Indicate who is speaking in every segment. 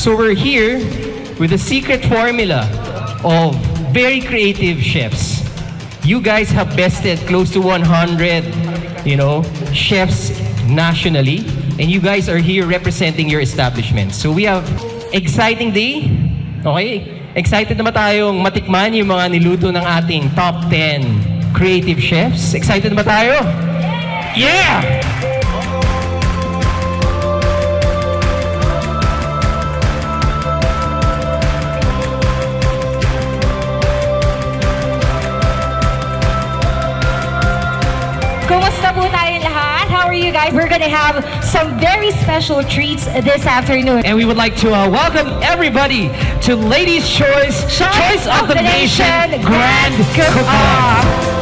Speaker 1: So we're here with the secret formula of very creative chefs. You guys have bested close to 100, chefs nationally, and you guys are here representing your establishment. So we have exciting day. Okay? Excited na ba tayong matikman yung mga niluto ng ating top 10 creative chefs? Excited na ba tayo? Yeah!
Speaker 2: Kumusta po tayong lahat? How are you guys? We're gonna have some very special treats this afternoon.
Speaker 1: And we would like to welcome everybody to Ladies' Choice of the Nation Grand Cook-Off.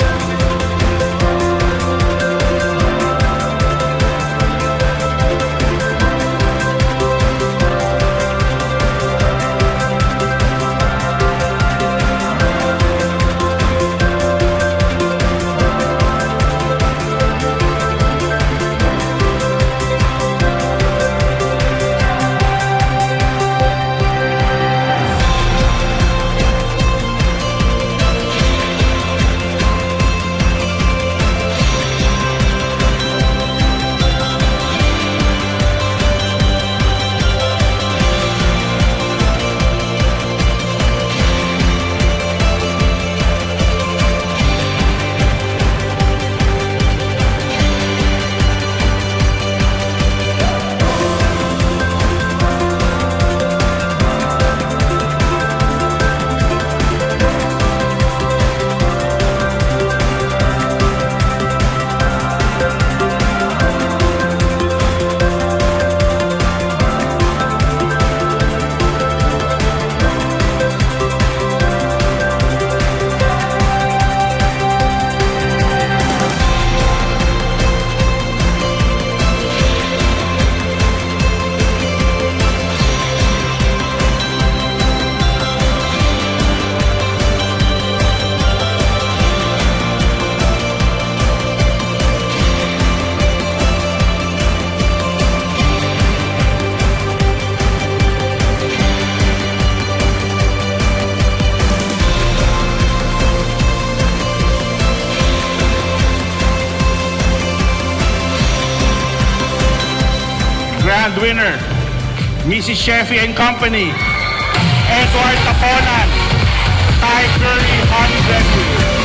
Speaker 3: Grand winner, Mrs. Cheffy and Company, Edward Taponan, Thai Curry Honey Bread.